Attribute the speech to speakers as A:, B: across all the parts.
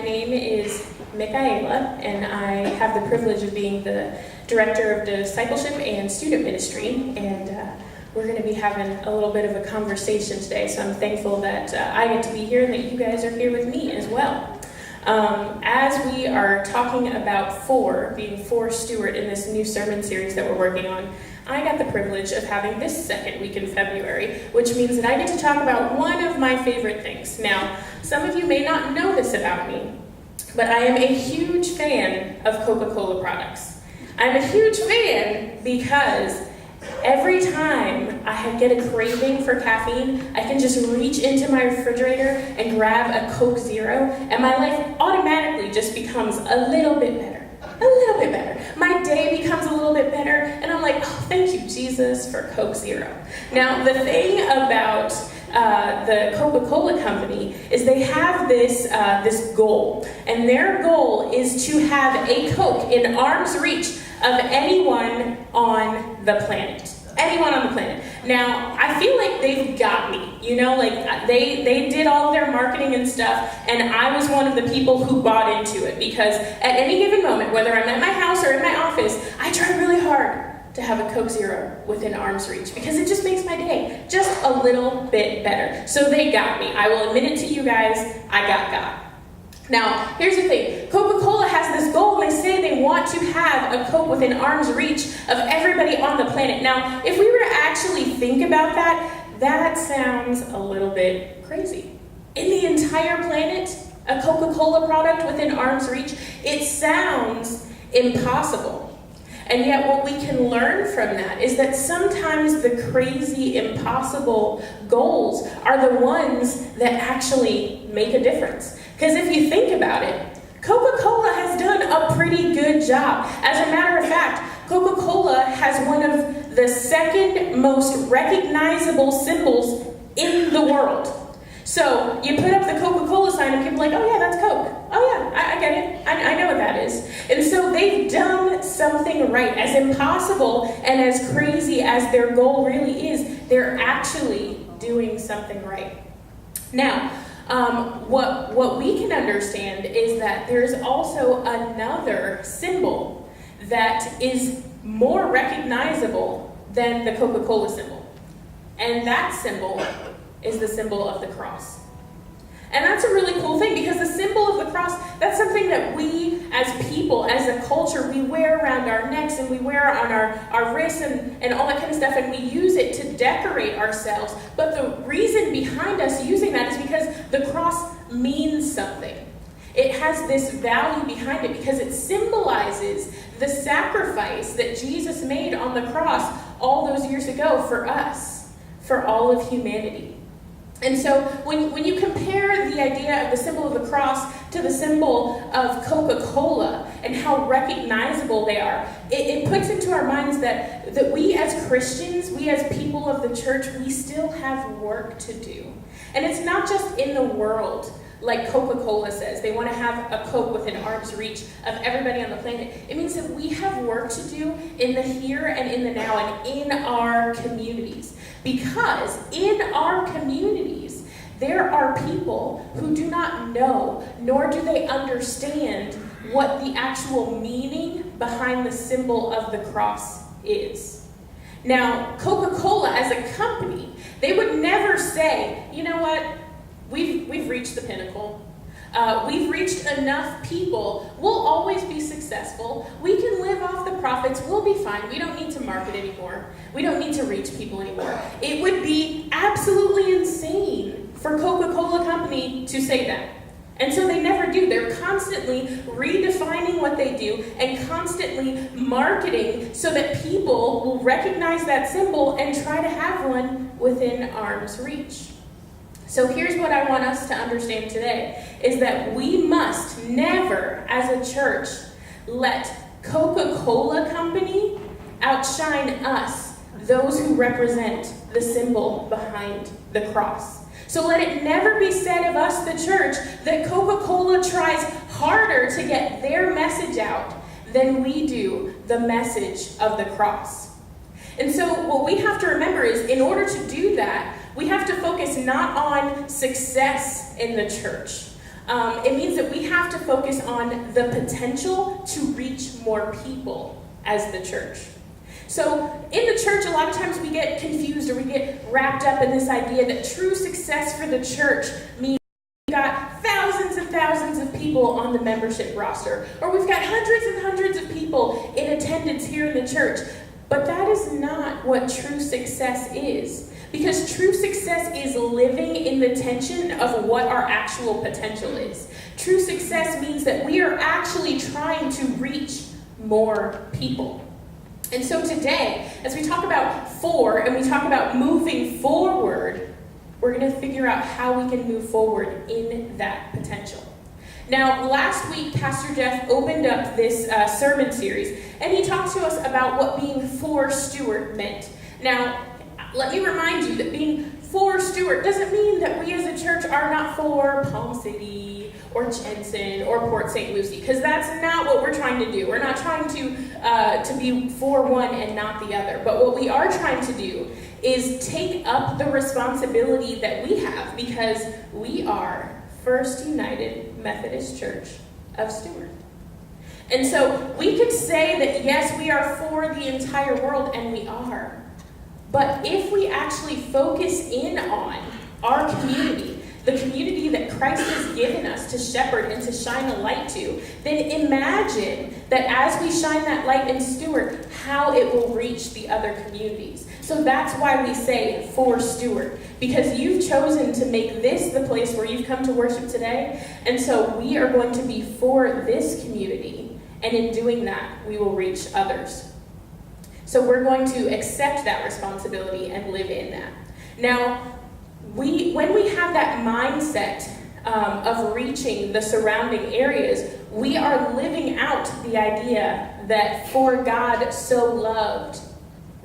A: name is Mikiala, and I have the privilege of being the Director of Discipleship and Student Ministry, and we're going to be having a little bit of a conversation today, so I'm thankful that I get to be here and that you guys are here with me as well. As we are talking about being for Stuart in this new sermon series that we're working on, I got the privilege of having this second week in February, which means that I get to talk about one of my favorite things. Now, some of you may not know this about me, but I am a huge fan of Coca-Cola products. I'm a huge fan because every time I get a craving for caffeine, I can just reach into my refrigerator and grab a Coke Zero, and my life automatically just becomes a little bit better. A little bit better. My day becomes a little bit better, and I'm like, oh, thank you, Jesus, for Coke Zero. Now, the thing about the Coca-Cola company is they have this goal, and their goal is to have a Coke in arm's reach of anyone on the planet. Anyone on the planet. Now, I feel like they've got me, like they did all of their marketing and stuff, and I was one of the people who bought into it, because at any given moment, whether I'm at my house or in my office, I try really hard to have a Coke Zero within arm's reach, because it just makes my day just a little bit better. So they got me. I will admit it to you guys, I got God. Now, here's the thing. Coca-Cola has this goal, and they say they want to have a Coke within arm's reach of everybody on the planet. Now, if we were to actually think about that sounds a little bit crazy. In the entire planet, a Coca-Cola product within arm's reach, it sounds impossible. And yet what we can learn from that is that sometimes the crazy, impossible goals are the ones that actually make a difference. Because if you think about it, Coca-Cola has done a pretty good job. As a matter of fact, Coca-Cola has one of the second most recognizable symbols in the world. So you put up the Coca-Cola sign and people are like, oh yeah, that's Coke. Oh yeah, I get it. I know what that is. And so they've done something right. As impossible and as crazy as their goal really is, they're actually doing something right. Now, what we can understand is that there's also another symbol that is more recognizable than the Coca-Cola symbol. And that symbol is the symbol of the cross. And that's a really cool thing, because the symbol of the cross, that's something that we as people, as a culture, we wear around our necks and we wear on our wrists and all that kind of stuff, and we use it to decorate ourselves. But the reason behind us using that is because the cross means something. It has this value behind it because it symbolizes the sacrifice that Jesus made on the cross all those years ago for us, for all of humanity. And so when you compare the idea of the symbol of the cross to the symbol of Coca-Cola and how recognizable they are, it puts into our minds that we as Christians, we as people of the church, we still have work to do. And it's not just in the world, like Coca-Cola says. They want to have a Coke within arm's reach of everybody on the planet. It means that we have work to do in the here and in the now and in our communities. Because in our communities, there are people who do not know, nor do they understand what the actual meaning behind the symbol of the cross is. Now, Coca-Cola as a company, they would never say, you know what, we've reached the pinnacle. We've reached enough people. We'll always be successful. We can live off the profits. We'll be fine. We don't need to market anymore. We don't need to reach people anymore. It would be absolutely insane for Coca-Cola Company to say that. And so they never do. They're constantly redefining what they do and constantly marketing so that people will recognize that symbol and try to have one within arm's reach. So here's what I want us to understand today, is that we must never, as a church, let Coca-Cola Company outshine us, those who represent the symbol behind the cross. So let it never be said of us, the church, that Coca-Cola tries harder to get their message out than we do the message of the cross. And so what we have to remember is, in order to do that, we have to focus not on success in the church, It means that we have to focus on the potential to reach more people as the church. So in the church, a lot of times we get confused or we get wrapped up in this idea that true success for the church means we've got thousands and thousands of people on the membership roster, or we've got hundreds and hundreds of people in attendance here in the church. But that is not what true success is. Because true success is living in the tension of what our actual potential is. True success means that we are actually trying to reach more people. And so today, as we talk about and we talk about moving forward, we're going to figure out how we can move forward in that potential. Now, last week, Pastor Jeff opened up this sermon series, and he talked to us about what being for Stuart meant. Now, let me remind you that being for Stuart doesn't mean that we as a church are not for Palm City or Jensen or Port St. Lucie, because that's not what we're trying to do. We're not trying to be for one and not the other. But what we are trying to do is take up the responsibility that we have, because we are First United Methodist Church of Stuart. And so we could say that yes, we are for the entire world, and we are. But if we actually focus in on our community, the community that Christ has given us to shepherd and to shine a light to, then imagine that as we shine that light in Stuart, how it will reach the other communities. So that's why we say for Stuart, because you've chosen to make this the place where you've come to worship today. And so we are going to be for this community, and in doing that, we will reach others. So we're going to accept that responsibility and live in that. Now, when we have that mindset of reaching the surrounding areas, we are living out the idea that for God so loved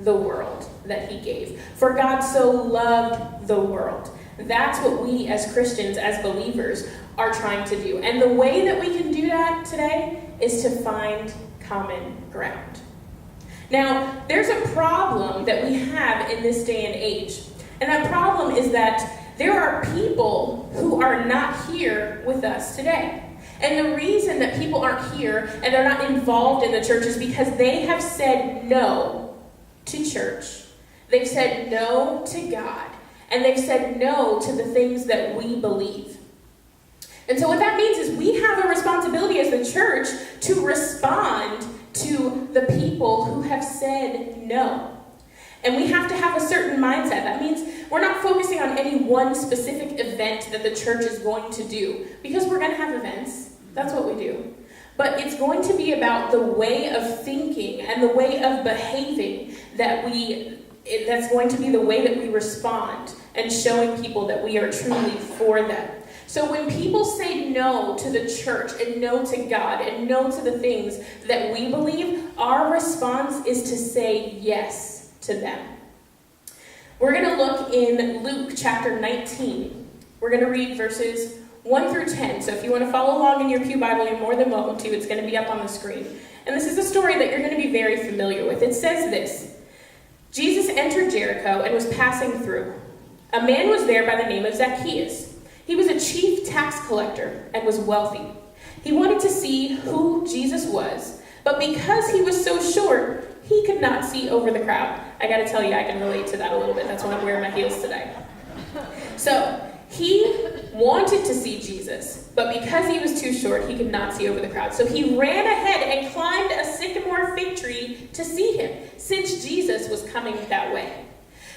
A: the world that he gave. For God so loved the world. That's what we as Christians, as believers, are trying to do. And the way that we can do that today is to find common ground. Now, there's a problem that we have in this day and age. And that problem is that there are people who are not here with us today. And the reason that people aren't here and they're not involved in the church is because they have said no to church. They've said no to God. And they've said no to the things that we believe. And so what that means is we have a responsibility as the church to respond to the people who have said no. And we have to have a certain mindset. That means we're not focusing on any one specific event that the church is going to do, because we're going to have events. That's what we do. But it's going to be about the way of thinking and the way of behaving that's going to be the way that we respond and showing people that we are truly for them. So when people say no to the church and no to God and no to the things that we believe, our response is to say yes to them. We're going to look in Luke chapter 19. We're going to read verses 1 through 10. So if you want to follow along in your pew Bible, you're more than welcome to. It's going to be up on the screen. And this is a story that you're going to be very familiar with. It says this: Jesus entered Jericho and was passing through. A man was there by the name of Zacchaeus. He was a chief tax collector and was wealthy. He wanted to see who Jesus was, but because he was so short, he could not see over the crowd. I gotta tell you, I can relate to that a little bit. That's why I'm wearing my heels today. So he wanted to see Jesus, but because he was too short, he could not see over the crowd. So he ran ahead and climbed a sycamore fig tree to see him, since Jesus was coming that way.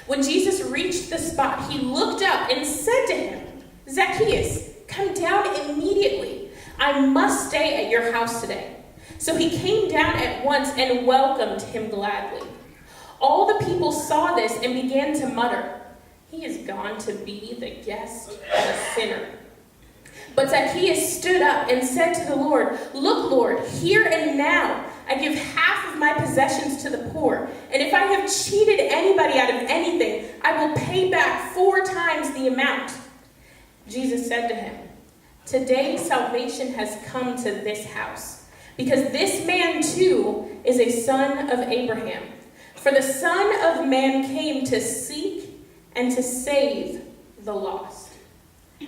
A: When Jesus reached the spot, he looked up and said to him, "Zacchaeus, come down immediately. I must stay at your house today." So he came down at once and welcomed him gladly. All the people saw this and began to mutter, "He is gone to be the guest of a sinner." But Zacchaeus stood up and said to the Lord, "Look, Lord, here and now I give half of my possessions to the poor, and if I have cheated anybody out of anything, I will pay back 4 times the amount." Jesus said to him, "Today salvation has come to this house, because this man too is a son of Abraham. For the Son of Man came to seek and to save the lost."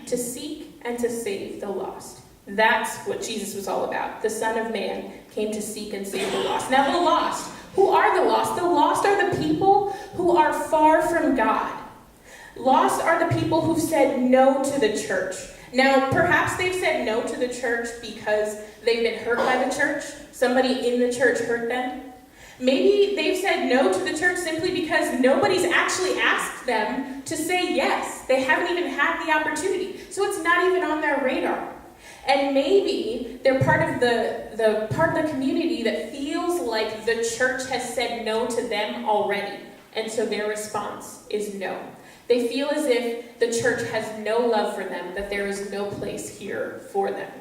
A: To seek and to save the lost. That's what Jesus was all about. The Son of Man came to seek and save the lost. Now the lost, who are the lost? The lost are the people who are far from God. Lost are the people who've said no to the church. Now, perhaps they've said no to the church because they've been hurt by the church. Somebody in the church hurt them. Maybe they've said no to the church simply because nobody's actually asked them to say yes. They haven't even had the opportunity. So it's not even on their radar. And maybe they're part of the part of the community that feels like the church has said no to them already. And so their response is no. They feel as if the church has no love for them, that there is no place here for them.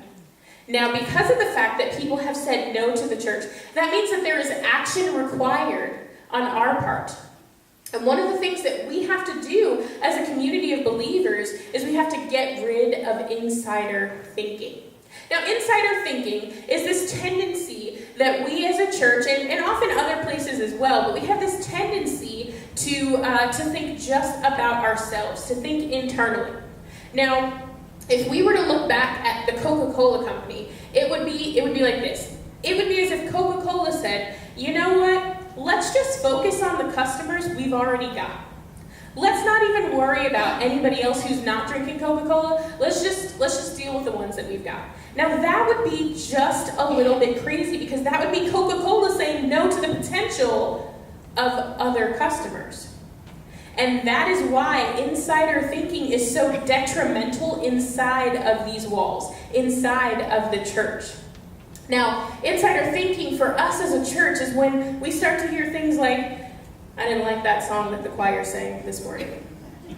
A: Now, because of the fact that people have said no to the church, that means that there is action required on our part. And one of the things that we have to do as a community of believers is we have to get rid of insider thinking. Now, insider thinking is this tendency that we as a church, and often other places as well, but we have this tendency to think just about ourselves, to think internally. Now, if we were to look back at the Coca-Cola company, it would be like this. It would be as if Coca-Cola said, you know what? Let's just focus on the customers we've already got. Let's not even worry about anybody else who's not drinking Coca-Cola. Let's just deal with the ones that we've got. Now that would be just a little bit crazy because that would be Coca-Cola saying no to the potential of other customers. And that is why insider thinking is so detrimental inside of these walls, inside of the church. Now, insider thinking for us as a church is when we start to hear things like, I didn't like that song that the choir sang this morning.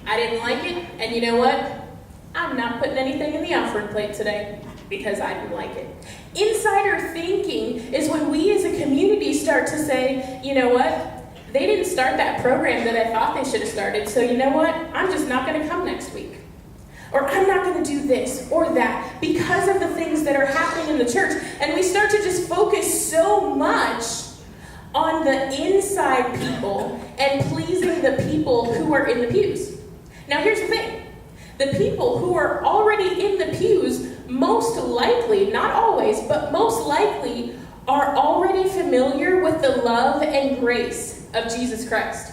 A: I didn't like it, and you know what? I'm not putting anything in the offering plate today because I didn't like it. Insider thinking is when we as a community start to say, you know what? They didn't start that program that I thought they should have started, so you know what? I'm just not going to come next week. Or I'm not going to do this or that because of the things that are happening in the church. And we start to just focus so much on the inside people and pleasing the people who are in the pews. Now here's the thing. The people who are already in the pews most likely, not always, but most likely are already familiar with the love and grace of Jesus Christ.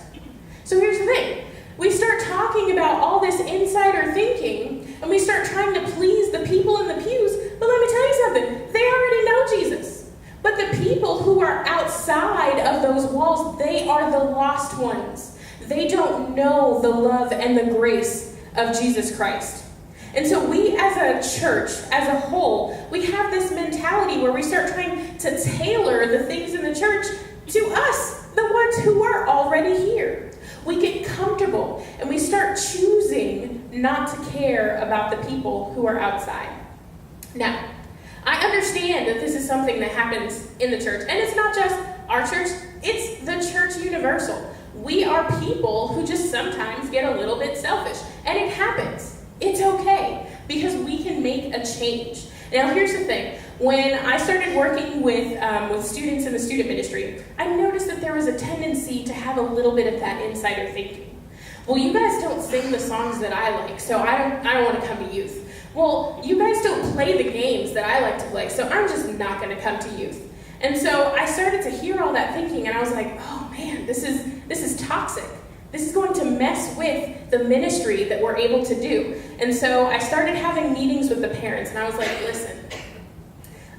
A: So here's the thing. We start talking about all this insider thinking, and we start trying to please the people in the pews, but let me tell you something, they already know Jesus. But the people who are outside of those walls, they are the lost ones. They don't know the love and the grace of Jesus Christ. And so we as a church, as a whole, we have this mentality where we start trying to tailor the things in the church to us, the ones who are already here. We get comfortable and we start choosing not to care about the people who are outside. Now, I understand that this is something that happens in the church, and it's not just our church, it's the church universal. We are people who just sometimes get a little bit selfish, and it happens. It's okay, because we can make a change. Now, here's the thing. When I started working with students in the student ministry, I noticed that there was a tendency to have a little bit of that insider thinking. Well, you guys don't sing the songs that I like, so I don't want to come to youth. Well, you guys don't play the games that I like to play, so I'm just not going to come to youth. And so I started to hear all that thinking, and I was like, oh man, this is toxic. This is going to mess with the ministry that we're able to do. And so I started having meetings with the parents, and I was like, listen,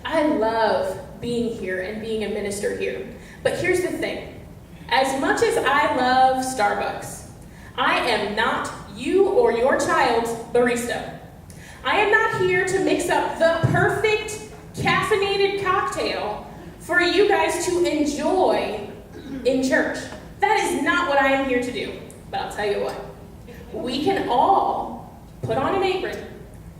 A: I love being here and being a minister here. But here's the thing. As much as I love Starbucks, I am not you or your child's barista. I am not here to mix up the perfect caffeinated cocktail for you guys to enjoy in church. That is not what I am here to do. But I'll tell you what. We can all put on an apron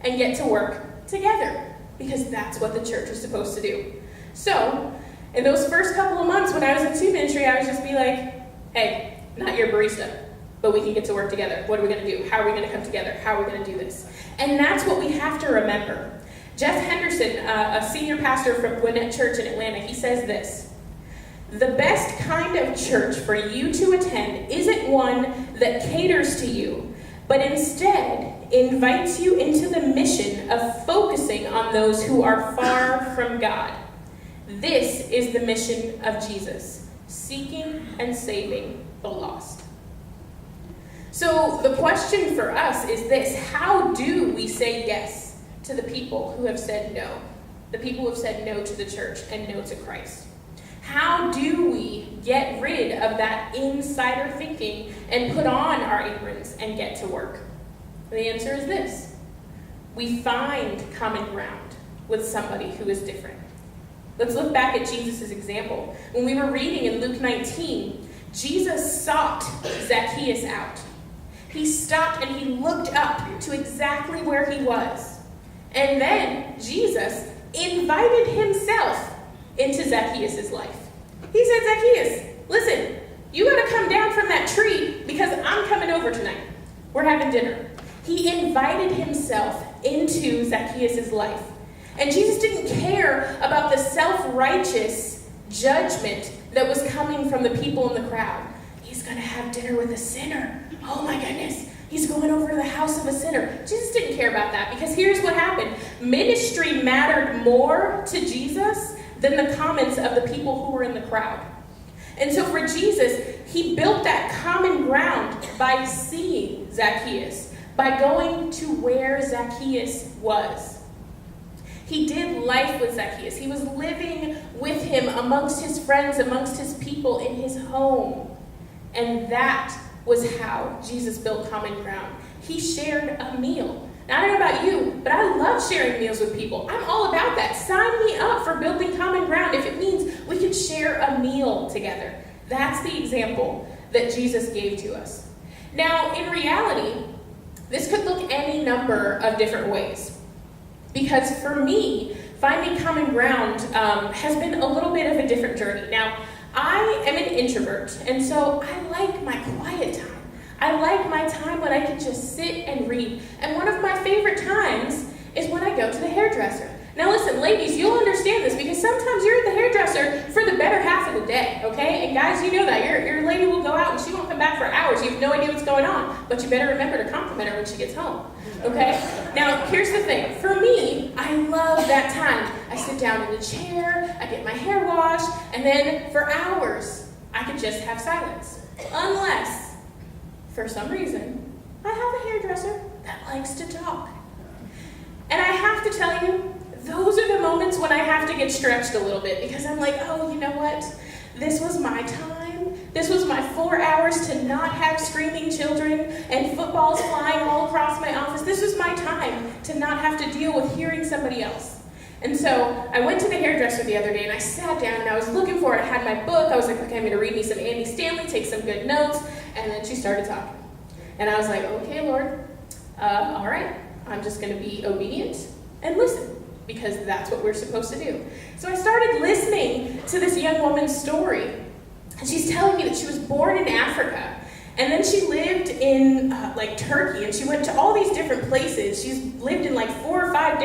A: and get to work together, because that's what the church is supposed to do. So, in those first couple of months when I was in student ministry, I would just be like, hey, not your barista, but we can get to work together. What are we going to do? How are we going to come together? How are we going to do this? And that's what we have to remember. Jeff Henderson, a senior pastor from Gwinnett Church in Atlanta, he says this: the best kind of church for you to attend isn't one that caters to you, but instead invites you into the mission of focusing on those who are far from God. This is the mission of Jesus, seeking and saving the lost. So the question for us is this: how do we say yes to the people who have said no? The people who have said no to the church and no to Christ. How do we get rid of that insider thinking and put on our aprons and get to work? The answer is this: we find common ground with somebody who is different. Let's look back at Jesus' example. When we were reading in Luke 19, Jesus sought Zacchaeus out. He stopped and he looked up to exactly where he was. And then Jesus invited himself into Zacchaeus' life. He said, Zacchaeus, listen, you got to come down from that tree because I'm coming over tonight. We're having dinner. He invited himself into Zacchaeus' life. And Jesus didn't care about the self-righteous judgment that was coming from the people in the crowd. He's going to have dinner with a sinner. Oh my goodness. He's going over to the house of a sinner. Jesus didn't care about that, because here's what happened. Ministry mattered more to Jesus than the comments of the people who were in the crowd. And so for Jesus, he built that common ground by seeing Zacchaeus, by going to where Zacchaeus was. He did life with Zacchaeus. He was living with him amongst his friends, amongst his people, in his home. And that was how Jesus built common ground. He shared a meal. Now, I don't know about you, but I love sharing meals with people. I'm all about that. Sign me up for building common ground if it means we can share a meal together. That's the example that Jesus gave to us. Now, in reality, this could look any number of different ways. Because for me, finding common ground has been a little bit of a different journey. Now, I am an introvert, and so I like my quiet time. I like my time when I can just sit and read. And one of my favorite times is when I go to the hairdresser. Now listen, ladies, you'll understand this, because sometimes you're at the hairdresser for the better half of the day, okay? And guys, you know that. Your lady will go out and she won't come back for hours. You have no idea what's going on, but you better remember to compliment her when she gets home, okay? Now, here's the thing. For me, I love that time. I sit down in the chair, I get my hair washed, and then for hours, I could just have silence. Unless, for some reason, I have a hairdresser that likes to talk. And I have to tell you, those are the moments when I have to get stretched a little bit, because I'm like, oh, you know what? This was my time. This was my 4 hours to not have screaming children and footballs flying all across my office. This was my time to not have to deal with hearing somebody else. And so I went to the hairdresser the other day and I sat down and I was looking for it. I had my book. I was like, okay, I'm going to read me some Andy Stanley, take some good notes. And then she started talking. And I was like, okay, Lord, all right. I'm just going to be obedient and listen, because that's what we're supposed to do. So I started listening to this young woman's story. And she's telling me that she was born in Africa. And then she lived in Turkey. And she went to all these different places. She's lived in 4 or 5 different